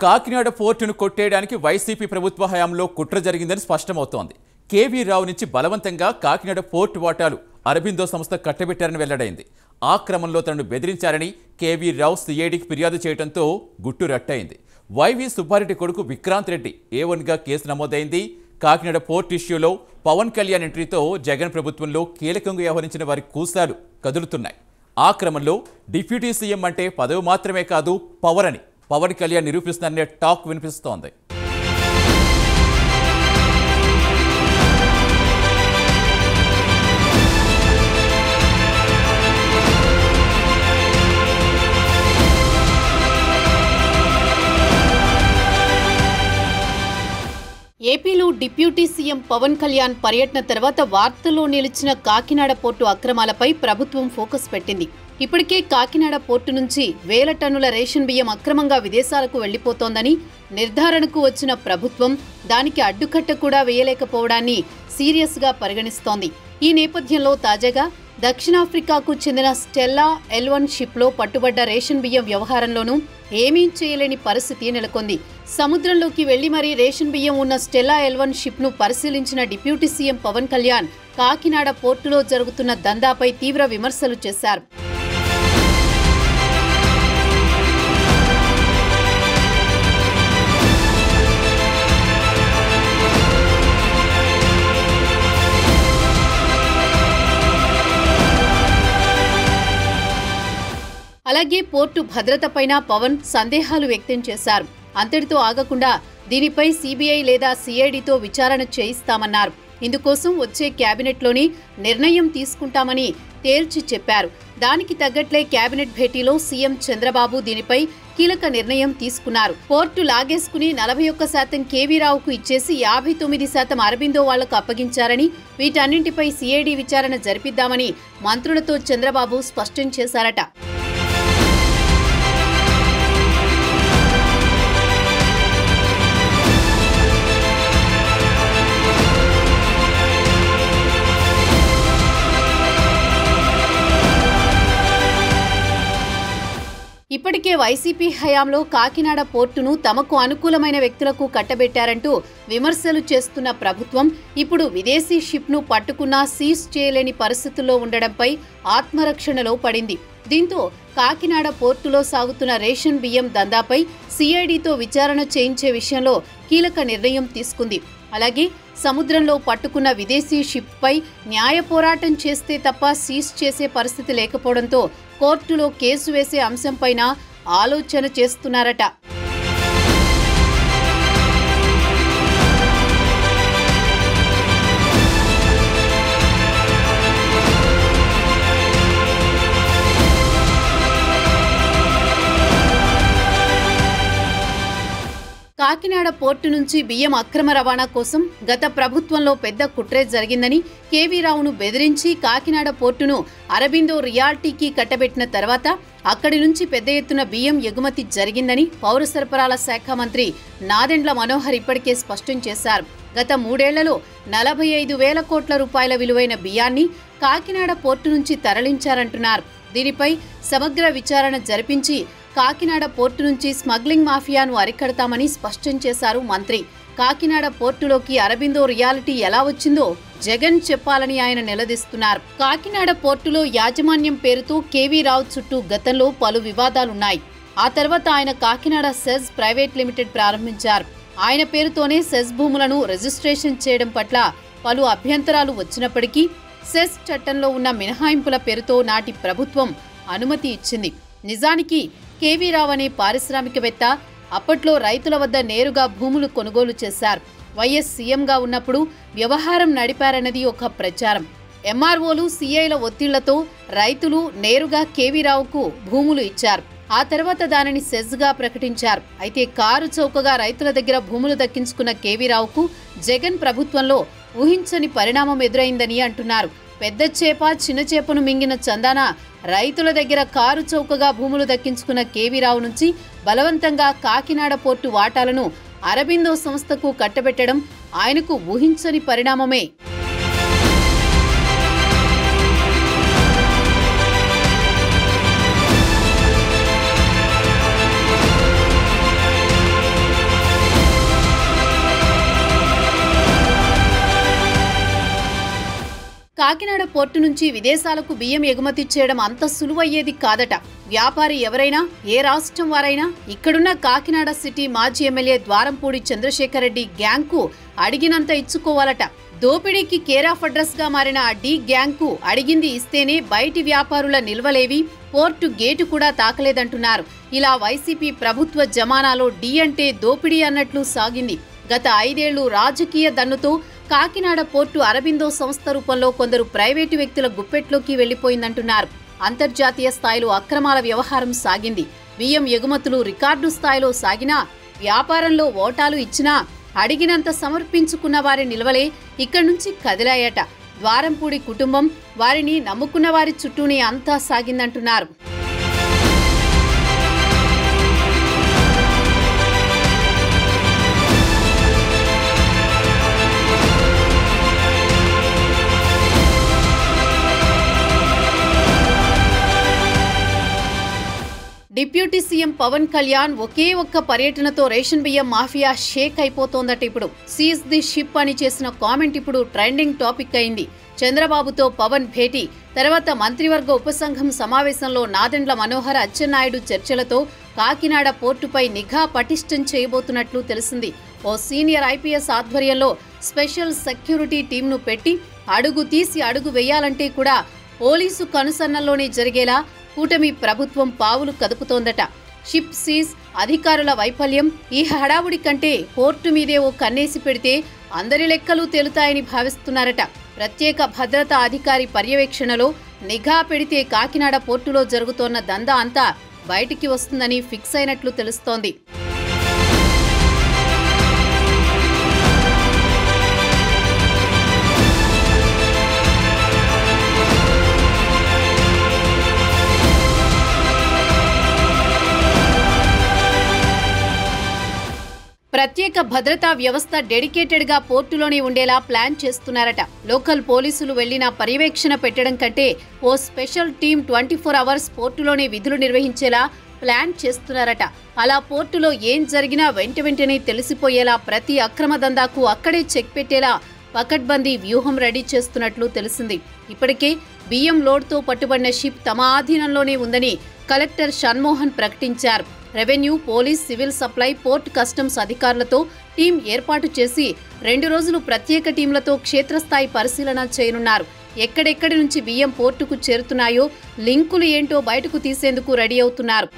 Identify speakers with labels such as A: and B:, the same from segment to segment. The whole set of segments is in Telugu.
A: కాకినాడ పోర్టును కొట్టేయడానికి వైసీపీ ప్రభుత్వ హయాంలో కుట్ర జరిగిందని స్పష్టమవుతోంది. కేవీ రావు నుంచి బలవంతంగా కాకినాడ పోర్టు వాటాలు అరబిందో సంస్థ కట్టబెట్టారని వెల్లడైంది. ఆ క్రమంలో తనను బెదిరించారని కేవీ రావు సిఐడికి ఫిర్యాదు చేయడంతో గుట్టు రట్టయింది. వైవి సుబ్బారెడ్డి కొడుకు విక్రాంత్ రెడ్డి A1గా కేసు నమోదైంది. కాకినాడ పోర్ట్ ఇష్యూలో పవన్ కళ్యాణ్ ఎంట్రీతో జగన్ ప్రభుత్వంలో కీలకంగా వ్యవహరించిన వారి కూసాలు కదులుతున్నాయి. ఆ క్రమంలో డిప్యూటీ సీఎం అంటే పదవి మాత్రమే కాదు, పవర్ అని పవన్ కళ్యాణ్ నిరూపిస్తారనే టాక్ వినిపిస్తోంది.
B: ఏపీలో డిప్యూటీ సీఎం పవన్ కళ్యాణ్ పర్యటన తర్వాత వార్తల్లో నిలిచిన కాకినాడ పోర్టు అక్రమాలపై ప్రభుత్వం ఫోకస్ పెట్టింది. ఇప్పటికే కాకినాడ పోర్టు నుంచి వేల టన్నుల రేషన్ బియ్యం అక్రమంగా విదేశాలకు వెళ్లిపోతోందని నిర్ధారణకు వచ్చిన ప్రభుత్వం దానికి అడ్డుకట్ట కూడా వేయలేకపోవడాన్ని సీరియస్గా పరిగణిస్తోంది. ఈ నేపథ్యంలో తాజాగా దక్షిణాఫ్రికాకు చెందిన స్టెల్లా L1 షిప్లో పట్టుబడ్డ రేషన్ బియ్యం వ్యవహారంలోనూ ఏమీ చేయలేని పరిస్థితి నెలకొంది. సముద్రంలోకి వెళ్లి మరీ రేషన్ బియ్యం ఉన్న స్టెల్లా L1 షిప్ను పరిశీలించిన డిప్యూటీ సీఎం పవన్ కళ్యాణ్ కాకినాడ పోర్టులో జరుగుతున్న దందాపై తీవ్ర విమర్శలు చేశారు. అలాగే పోర్టు భద్రతపైన పవన్ సందేహాలు వ్యక్తం చేశారు. అంతటితో ఆగకుండా దీనిపై సిబిఐ లేదా సిఐడితో విచారణ చేయిస్తామన్నారు. ఇందుకోసం వచ్చే కేబినెట్లోని నిర్ణయం తీసుకుంటామని తేల్చి చెప్పారు. దానికి తగ్గట్లే కేబినెట్ భేటీలో సీఎం చంద్రబాబు దీనిపై కీలక నిర్ణయం తీసుకున్నారు. పోర్టు లాగేసుకుని 41% కేవీ రావుకు ఇచ్చేసి 59% అరబిందో వాళ్లకు అప్పగించారని, వీటన్నింటిపై సిఐడి విచారణ జరిపిద్దామని మంత్రులతో చంద్రబాబు స్పష్టం చేశారట. ఇప్పటికే వైసీపీ హయాంలో కాకినాడ పోర్టును తమకు అనుకూలమైన వ్యక్తులకు కట్టబెట్టారంటూ విమర్శలు చేస్తున్న ప్రభుత్వం ఇప్పుడు విదేశీ షిప్ను పట్టుకున్నా సీజ్ చేయలేని పరిస్థితుల్లో ఉండడంపై ఆత్మరక్షణలో పడింది. దీంతో కాకినాడ పోర్టులో సాగుతున్న రేషన్ బియ్యం దందాపై సిఐడితో విచారణ చేయించే విషయంలో కీలక నిర్ణయం తీసుకుంది. అలాగే సముద్రంలో పట్టుకున్న విదేశీ షిప్పై న్యాయ పోరాటం చేస్తే తప్ప సీజ్ చేసే పరిస్థితి లేకపోవడంతో కోర్టులో కేసు వేసే అంశంపైన ఆలోచన చేస్తున్నారట. కాకినాడ పోర్టు నుంచి బియ్యం అక్రమ రవాణా కోసం గత ప్రభుత్వంలో పెద్ద కుట్రే జరిగిందని, కేవీ రావును బెదిరించి కాకినాడ పోర్టును అరబిందో రియాల్టీకి కట్టబెట్టిన తర్వాత అక్కడి నుంచి పెద్ద ఎత్తున బియ్యం ఎగుమతి జరిగిందని పౌర సరఫరాల శాఖ మంత్రి నాదెండ్ల మనోహర్ ఇప్పటికే స్పష్టం చేశారు. గత 3 ఏళ్లలో 45,000 కోట్ల రూపాయల విలువైన బియ్యాన్ని కాకినాడ పోర్టు నుంచి తరలించారంటున్నారు. దీనిపై సమగ్ర విచారణ జరిపించి కాకినాడ పోర్టు నుంచి స్మగ్లింగ్ మాఫియాను అరికడతామని స్పష్టం చేశారు మంత్రి. కాకినాడ పోర్టులోకి అరబిందో రియాలిటీ ఎలా వచ్చిందో జగన్ చెప్పాలని ఆయన నిలదీస్తున్నారు. కాకినాడ పోర్టులో యాజమాన్యం పేరుతో కేవీ రావు చుట్టూ గతంలో పలు వివాదాలున్నాయి. ఆ తర్వాత ఆయన కాకినాడ సెజ్ ప్రైవేట్ లిమిటెడ్ ప్రారంభించారు. ఆయన పేరుతోనే సెజ్ భూములను రిజిస్ట్రేషన్ చేయడం పట్ల పలు అభ్యంతరాలు వచ్చినప్పటికీ సెజ్ చట్టంలో ఉన్న మినహాయింపుల పేరుతో నాటి ప్రభుత్వం అనుమతి ఇచ్చింది. నిజానికి కేవీ రావు అనే పారిశ్రామికవేత్త అప్పట్లో రైతుల వద్ద నేరుగా భూములు కొనుగోలు చేశారు. వైఎస్ సీఎంగా ఉన్నప్పుడు వ్యవహారం నడిపారన్నది ఒక ప్రచారం. ఎంఆర్ఓలు, సీఐల ఒత్తిళ్లతో రైతులు నేరుగా కేవీ రావుకు భూములు ఇచ్చారు. ఆ తర్వాత దానిని సెజ్గా ప్రకటించారు. అయితే కారు చౌకగా రైతుల దగ్గర భూములు దక్కించుకున్న కేవీ రావుకు జగన్ ప్రభుత్వంలో ఊహించని పరిణామం ఎదురైందని అంటున్నారు. పెద్ద చేప చిన్న చేపను మింగిన చందాన రైతుల దగ్గర కారు చౌకగా భూములు దక్కించుకున్న కేవీ రావు నుంచి బలవంతంగా కాకినాడ పోర్టు వాటాలను అరబిందో సంస్థకు కట్టబెట్టడం ఆయనకు ఊహించని పరిణామమే. కాకినాడ పోర్టు నుంచి విదేశాలకు బియ్యం ఎగుమతి చేయడం అంత సులువయ్యేది కాదట. వ్యాపారి ఎవరైనా, ఏ రాష్ట్రం వారైనా ఇక్కడున్న కాకినాడ సిటీ మాజీ ఎమ్మెల్యే ద్వారంపూడి చంద్రశేఖర్ రెడ్డి గ్యాంగ్కు అడిగినంత ఇచ్చుకోవాలట. దోపిడీకి కేర్ ఆఫ్ అడ్రస్ గా మారిన ఆ డి గ్యాంగ్కు అడిగింది ఇస్తేనే బయటి వ్యాపారుల నిల్వలేవి, పోర్టు గేటు కూడా తాకలేదంటున్నారు. ఇలా వైసీపీ ప్రభుత్వ జమానాలో డి అంటే దోపిడీ అన్నట్లు సాగింది. గత 5 ఏళ్లు రాజకీయ దన్నుతో కాకినాడ పోర్టు అరబిందో సంస్థ రూపంలో కొందరు ప్రైవేటు వ్యక్తుల గుప్పెట్లోకి వెళ్లిపోయిందంటున్నారు. అంతర్జాతీయ స్థాయిలో అక్రమాల వ్యవహారం సాగింది. బియ్యం ఎగుమతులు రికార్డు స్థాయిలో సాగినా, వ్యాపారంలో ఓటాలు ఇచ్చినా అడిగినంత సమర్పించుకున్న వారి నిల్వలే ఇక్కడి నుంచి కదిలాయట. ద్వారంపూడి కుటుంబం, వారిని నమ్ముకున్న వారి చుట్టూనే అంతా సాగిందంటున్నారు. డిప్యూటీ సీఎం పవన్ కళ్యాణ్ ఒకే ఒక్క పర్యటనతో రేషన్ బియ్యం మాఫియా షేక్ అయిపోతోందట. ఇప్పుడు సీజ్ ది షిప్ అని చేసిన కామెంట్ ఇప్పుడు ట్రెండింగ్ టాపిక్ అయింది. చంద్రబాబుతో పవన్ భేటీ తర్వాత మంత్రివర్గ ఉపసంఘం సమావేశంలో నాదెండ్ల మనోహర్ అచ్చెన్నాయుడు చర్చలతో కాకినాడ పోర్టుపై నిఘా పటిష్టం చేయబోతున్నట్లు తెలిసింది. ఓ సీనియర్ ఐపీఎస్ ఆధ్వర్యంలో స్పెషల్ సెక్యూరిటీ టీంను పెట్టి అడుగు తీసి అడుగు వేయాలంటే కూడా పోలీసు కనుసన్నల్లోనే జరిగేలా కూటమి ప్రభుత్వం పావులు కదుపుతోందట. షిప్ సీజ్, అధికారుల వైఫల్యం, ఈ హడావుడి కంటే పోర్టు మీదే ఓ కన్నేసి పెడితే అందరి లెక్కలు తేలుతాయని భావిస్తున్నారట. ప్రత్యేక భద్రతా అధికారి పర్యవేక్షణలో నిఘా పెడితే కాకినాడ పోర్టులో జరుగుతోన్న దందా అంతా బయటికి వస్తుందని ఫిక్స్ అయినట్లు తెలుస్తోంది. ప్రత్యేక భద్రతా వ్యవస్థ డెడికేటెడ్ గా పోర్టులోనే ఉండేలా ప్లాన్ చేస్తున్నారట. లోకల్ పోలీసులు వెళ్లినా పర్యవేక్షణ పెట్టడం కంటే ఓ స్పెషల్ టీం 24 అవర్స్ పోర్టులోనే విధులు నిర్వహించేలా ప్లాన్ చేస్తున్నారట. అలా పోర్టులో ఏం జరిగినా వెంటనే తెలిసిపోయేలా, ప్రతి అక్రమ దందాకు అక్కడే చెక్ పెట్టేలా పకడ్బందీ వ్యూహం రెడీ చేస్తున్నట్లు తెలిసింది. ఇప్పటికే బియ్యం లోడ్తో పట్టుబడిన షిప్ తమ ఆధీనంలోనే ఉందని కలెక్టర్ షణ్మోహన్ ప్రకటించారు. Revenue, police, civil supply, port customs అధికారులతో టీం ఏర్పాటు చేసి 2 రోజులు ప్రత్యేక టీంలతో క్షేత్రస్థాయి పరిశీలన చేయనున్నారు. ఎక్కడెక్కడి నుంచి బియ్యం పోర్టుకు చేరుతున్నాయో లింకులు ఏంటో బయటకు తీసేందుకు రెడీ అవుతున్నారు.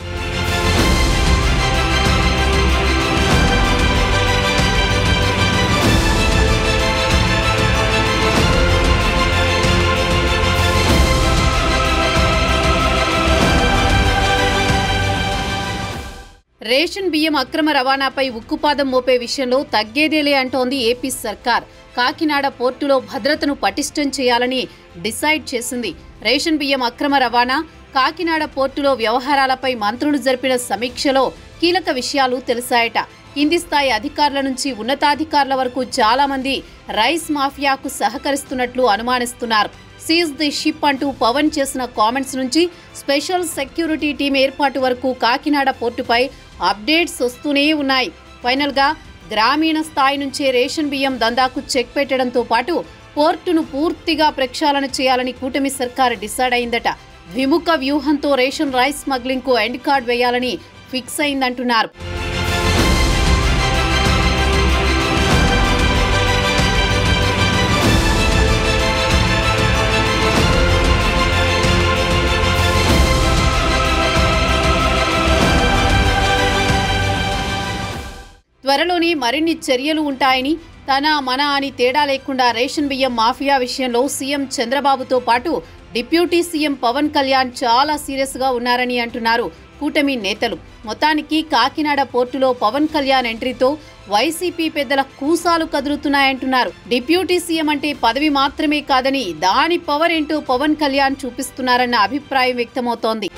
B: రేషన్ బియ్యం అక్రమ రవాణాపై ఉక్కుపాదం మోపే విషయంలో తగ్గేదేలే అంటోంది ఏపీ సర్కార్. కాకినాడ పోర్టులో భద్రతను పటిష్టం చేయాలని డిసైడ్ చేసింది. రేషన్ బియ్యం అక్రమ రవాణా, కాకినాడ పోర్టులో వ్యవహారాలపై మంత్రులు జరిపిన సమీక్షలో కీలక విషయాలు తెలిసాయట. కింది స్థాయి అధికారుల నుంచి ఉన్నతాధికారుల వరకు చాలా మంది రైస్ మాఫియాకు సహకరిస్తున్నట్లు అనుమానిస్తున్నారు. సీజ్ ది షిప్ అంటూ పవన్ చేసిన కామెంట్స్ నుంచి స్పెషల్ సెక్యూరిటీ టీం ఏర్పాటు వరకు కాకినాడ పోర్టుపై అప్డేట్స్ వస్తూనే ఉన్నాయి. ఫైనల్ గా గ్రామీణ స్థాయి నుంచే రేషన్ బియ్యం దందాకు చెక్ పెట్టడంతో పాటు పోర్టును పూర్తిగా ప్రక్షాళన చేయాలని కూటమి సర్కార్ డిసైడ్ అయిందట. ద్విముఖ వ్యూహంతో రేషన్ రైస్ స్మగ్లింగ్ కు ఎండ్ కార్డ్ వేయాలని ఫిక్స్ అయిందంటున్నారు. త్వరలోనే మరిన్ని చర్యలు ఉంటాయని, తన మన అని తేడా లేకుండా రేషన్ బియ్యం మాఫియా విషయంలో సీఎం చంద్రబాబుతో పాటు డిప్యూటీ సీఎం పవన్ కళ్యాణ్ చాలా సీరియస్ గా ఉన్నారని అంటున్నారు కూటమి నేతలు. మొత్తానికి కాకినాడ పోర్టులో పవన్ కళ్యాణ్ ఎంట్రీతో వైసీపీ పెద్దల కూసాలు కదులుతున్నాయంటున్నారు. డిప్యూటీ సీఎం అంటే పదవి మాత్రమే కాదని దాని పవర్ ఏంటో పవన్ కళ్యాణ్ చూపిస్తున్నారన్న అభిప్రాయం వ్యక్తమవుతోంది.